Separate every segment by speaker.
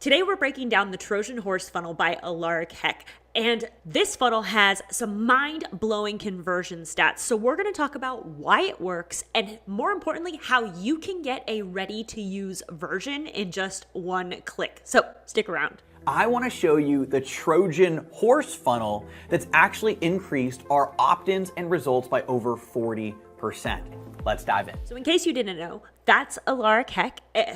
Speaker 1: Today we're breaking down the Trojan Horse Funnel by Aleric. And this funnel has some mind-blowing conversion stats. So we're going to talk about why it works and, more importantly, how you can get a ready-to-use version in just one click. So stick around.
Speaker 2: I want to show you the Trojan Horse Funnel that's actually increased our opt-ins and results by over 40%. Let's dive in.
Speaker 1: So in case you didn't know, that's Aleric,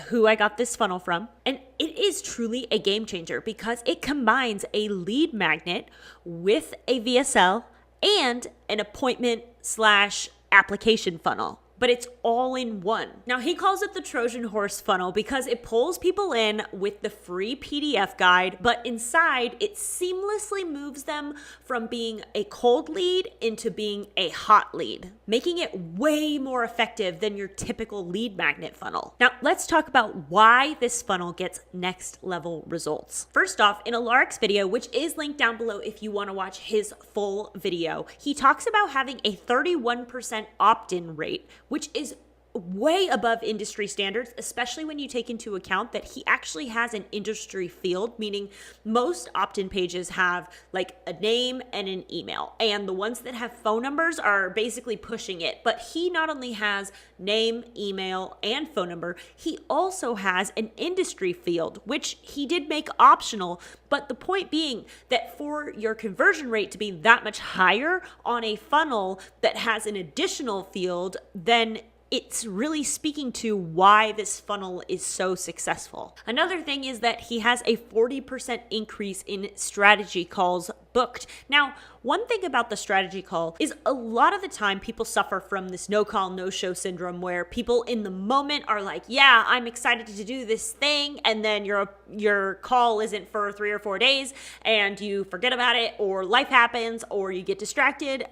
Speaker 1: who I got this funnel from. And it is truly a game changer because it combines a lead magnet with a VSL and an appointment/application funnel. But it's all in one. Now, he calls it the Trojan Horse Funnel because it pulls people in with the free PDF guide, but inside it seamlessly moves them from being a cold lead into being a hot lead, making it way more effective than your typical lead magnet funnel. Now, let's talk about why this funnel gets next level results. First off, in Aleric's video, which is linked down below if you want to watch his full video, he talks about having a 31% opt-in rate, which is way above industry standards, especially when you take into account that he actually has an industry field, meaning most opt-in pages have like a name and an email, and the ones that have phone numbers are basically pushing it. But he not only has name, email, and phone number, he also has an industry field, which he did make optional. But the point being that for your conversion rate to be that much higher on a funnel that has an additional field, then it's really speaking to why this funnel is so successful. Another thing is that he has a 40% increase in strategy calls booked. Now, one thing about the strategy call is a lot of the time people suffer from this no call, no show syndrome where people in the moment are like, yeah, I'm excited to do this thing. And then your call isn't for 3 or 4 days and you forget about it, or life happens, or you get distracted,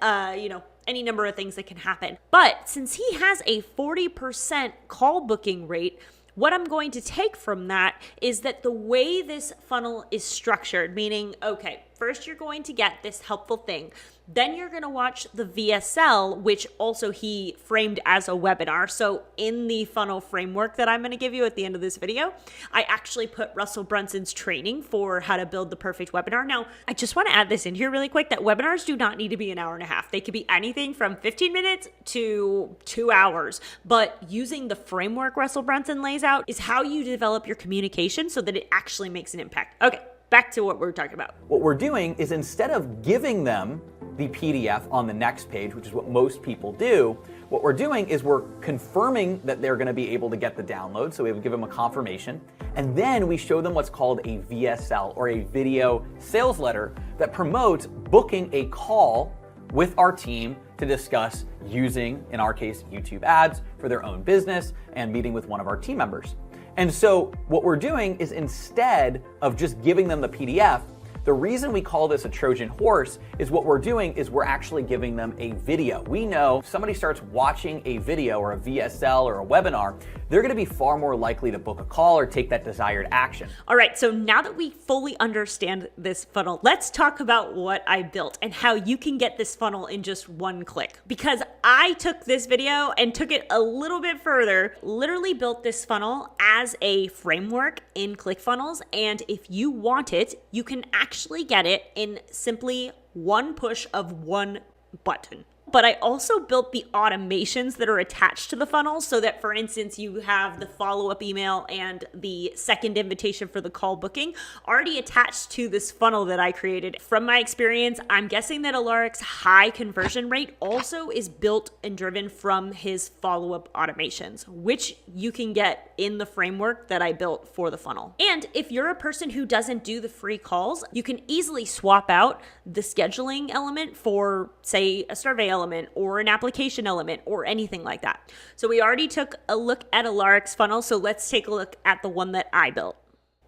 Speaker 1: any number of things that can happen. But since he has a 40% call booking rate, what I'm going to take from that is that the way this funnel is structured, meaning, okay, first you're going to get this helpful thing. Then you're going to watch the VSL, which also he framed as a webinar. So in the funnel framework that I'm going to give you at the end of this video, I actually put Russell Brunson's training for how to build the perfect webinar. Now, I just want to add this in here really quick that webinars do not need to be an hour and a half. They could be anything from 15 minutes to 2 hours. But using the framework Russell Brunson lays out is how you develop your communication so that it actually makes an impact. Okay, back to what we're talking about.
Speaker 2: What we're doing is, instead of giving them the PDF on the next page, which is what most people do, what we're doing is we're confirming that they're going to be able to get the download. So we give them a confirmation, and then we show them what's called a VSL, or a video sales letter, that promotes booking a call with our team to discuss using, in our case, YouTube ads for their own business and meeting with one of our team members. And so what we're doing is, instead of just giving them the PDF, the reason we call this a Trojan horse is what we're doing is we're actually giving them a video. We know if somebody starts watching a video or a VSL or a webinar, they're going to be far more likely to book a call or take that desired action.
Speaker 1: All right, so now that we fully understand this funnel, let's talk about what I built and how you can get this funnel in just one click. Because I took this video and took it a little bit further, literally built this funnel as a framework in Clickfunnels, and if you want it, you can actually get it in simply one push of one button. But I also built the automations that are attached to the funnel so that, for instance, you have the follow-up email and the second invitation for the call booking already attached to this funnel that I created. From my experience, I'm guessing that Aleric's high conversion rate also is built and driven from his follow-up automations, which you can get in the framework that I built for the funnel. And if you're a person who doesn't do the free calls, you can easily swap out the scheduling element for, say, a survey element or an application element or anything like that. So we already took a look at Aleric's funnel, so let's take a look at the one that I built.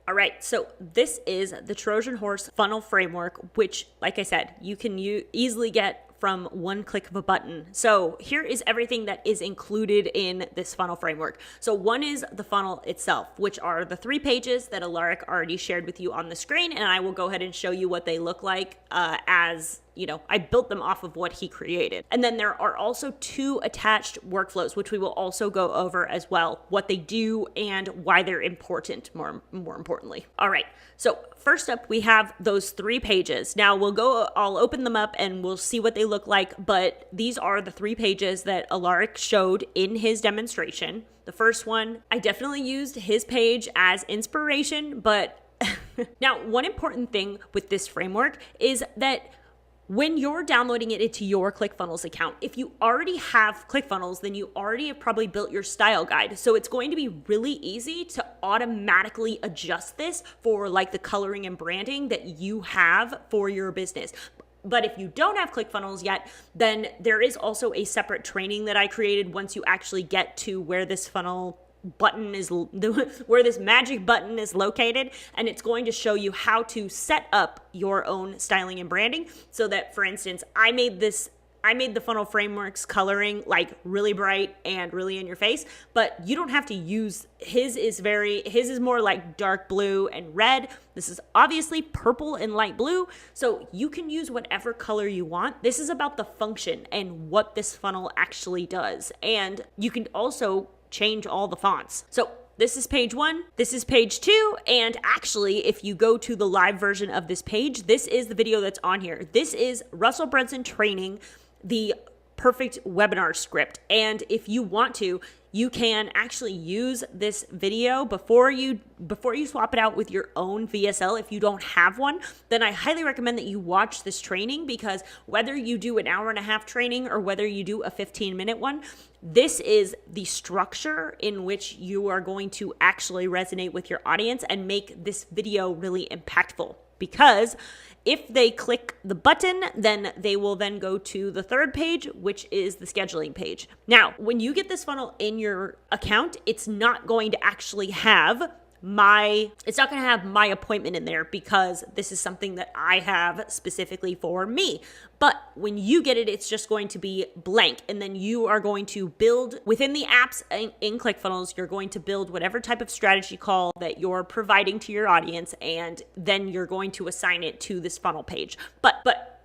Speaker 1: All right, so this is the Trojan Horse Funnel framework, which, like I said, you can easily get from one click of a button. So here is everything that is included in this funnel framework. So one is the funnel itself, which are the 3 pages that Aleric already shared with you on the screen, and I will go ahead and show you what they look like as I built them off of what he created. And then there are also 2 attached workflows, which we will also go over as well, what they do and why they're important, more importantly. All right, so first up, we have those 3 pages. Now I'll open them up and we'll see what they look like, but these are the 3 pages that Aleric showed in his demonstration. The first one, I definitely used his page as inspiration, but now one important thing with this framework is that when you're downloading it into your Clickfunnels account, if you already have Clickfunnels, then you already have probably built your style guide. So it's going to be really easy to automatically adjust this for like the coloring and branding that you have for your business. But if you don't have Clickfunnels yet, then there is also a separate training that I created once you actually get to where this funnel button is, where this magic button is located, and it's going to show you how to set up your own styling and branding so that, for instance, I made the funnel frameworks coloring like really bright and really in your face, but you don't have to use his is more like dark blue and red. This is obviously purple and light blue, so you can use whatever color you want. This is about the function and what this funnel actually does, and you can also change all the fonts. So this is page 1, this is page 2, and actually, if you go to the live version of this page, this is the video that's on here. This is Russell Brunson training the perfect webinar script. And if you want to, you can actually use this video before you swap it out with your own VSL. If you don't have one, then I highly recommend that you watch this training, because whether you do an 1.5-hour training or whether you do a 15-minute one, this is the structure in which you are going to actually resonate with your audience and make this video really impactful. Because if they click the button, then they will then go to the 3rd page, which is the scheduling page. Now, when you get this funnel in your account, it's not going to actually have my appointment in there, because this is something that I have specifically for me. But when you get it, it's just going to be blank. And then you are going to build within the apps in Clickfunnels, you're going to build whatever type of strategy call that you're providing to your audience. And then you're going to assign it to this funnel page. But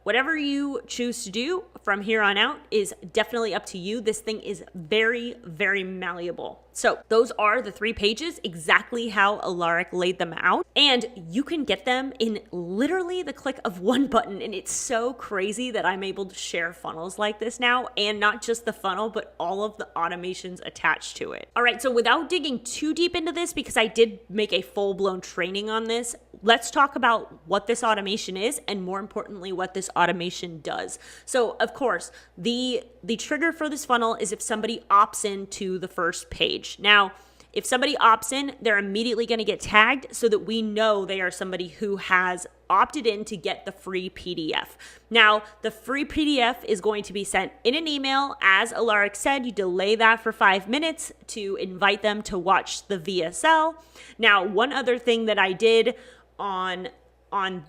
Speaker 1: whatever you choose to do from here on out is definitely up to you. This thing is very, very malleable. So those are the 3 pages, exactly how Aleric laid them out. And you can get them in literally the click of one button. And it's so crazy that I'm able to share funnels like this now, and not just the funnel, but all of the automations attached to it. All right, so without digging too deep into this, because I did make a full-blown training on this, let's talk about what this automation is, and more importantly, what this automation does. So of course, the trigger for this funnel is if somebody opts into the first page. Now, if somebody opts in, they're immediately going to get tagged so that we know they are somebody who has opted in to get the free PDF. Now, the free PDF is going to be sent in an email. As Aleric said, you delay that for 5 minutes to invite them to watch the VSL. Now, one other thing that I did on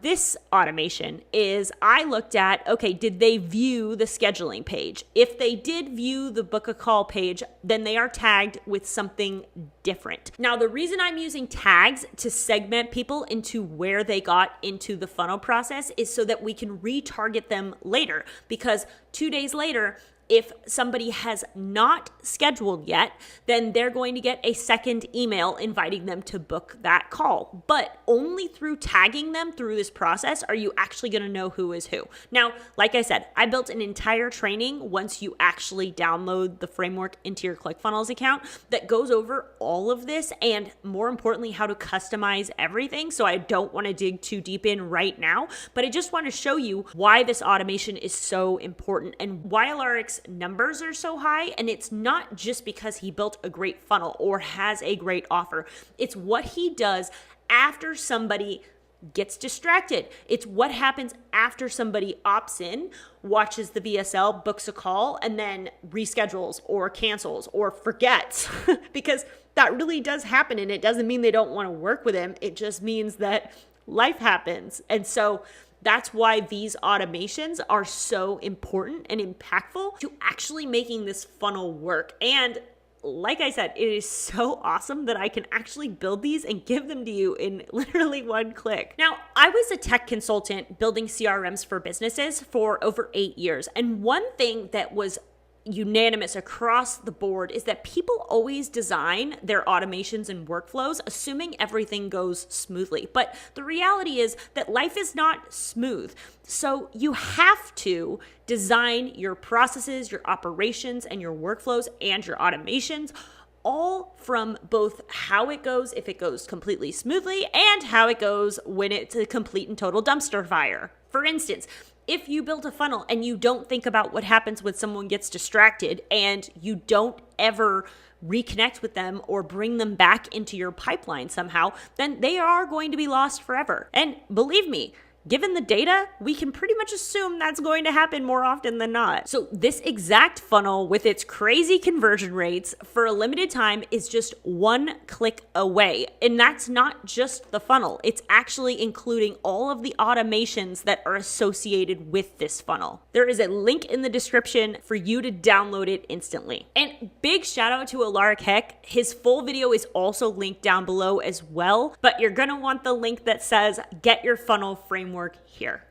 Speaker 1: this automation is I looked at, okay, did they view the scheduling page? If they did view the book a call page, then they are tagged with something different. Now, the reason I'm using tags to segment people into where they got into the funnel process is so that we can retarget them later, because 2 days later, if somebody has not scheduled yet, then they're going to get a second email inviting them to book that call. But only through tagging them through this process are you actually going to know who is who. Now, like I said, I built an entire training once you actually download the framework into your Clickfunnels account that goes over all of this, and more importantly, how to customize everything. So I don't want to dig too deep in right now, but I just want to show you why this automation is so important and why Aleric's numbers are so high. And it's not just because he built a great funnel or has a great offer. It's what he does after somebody gets distracted. It's what happens after somebody opts in, watches the VSL, books a call, and then reschedules or cancels or forgets. Because that really does happen, and it doesn't mean they don't want to work with him. It just means that life happens. And so that's why these automations are so important and impactful to actually making this funnel work. And like I said, it is so awesome that I can actually build these and give them to you in literally one click. Now, I was a tech consultant building CRMs for businesses for over 8 years. And one thing that was unanimous across the board is that people always design their automations and workflows assuming everything goes smoothly. But the reality is that life is not smooth. So you have to design your processes, your operations, and your workflows and your automations all from both how it goes if it goes completely smoothly and how it goes when it's a complete and total dumpster fire. For instance, if you build a funnel and you don't think about what happens when someone gets distracted and you don't ever reconnect with them or bring them back into your pipeline somehow, then they are going to be lost forever. And believe me, given the data, we can pretty much assume that's going to happen more often than not. So this exact funnel with its crazy conversion rates for a limited time is just one click away. And that's not just the funnel. It's actually including all of the automations that are associated with this funnel. There is a link in the description for you to download it instantly. And big shout out to Aleric. His full video is also linked down below as well, but you're gonna want the link that says get your funnel framework here.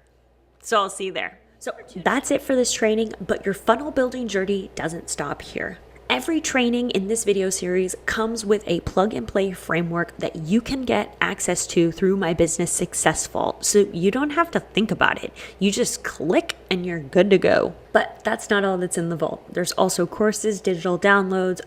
Speaker 1: So I'll see you there. So that's it for this training, but your funnel building journey doesn't stop here. Every training in this video series comes with a plug and play framework that you can get access to through my Business Success Vault. So you don't have to think about it. You just click and you're good to go. But that's not all that's in the vault. There's also courses, digital downloads,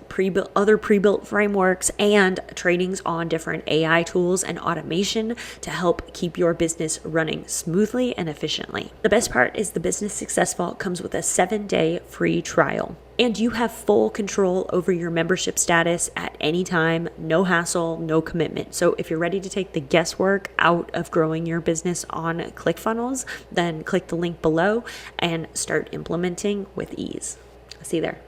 Speaker 1: other pre-built frameworks, and trainings on different AI tools and automation to help keep your business running smoothly and efficiently. The best part is the Business Success Vault comes with a 7-day free trial. And you have full control over your membership status at any time, no hassle, no commitment. So if you're ready to take the guesswork out of growing your business on Clickfunnels, then click the link below and start implementing with ease. See you there.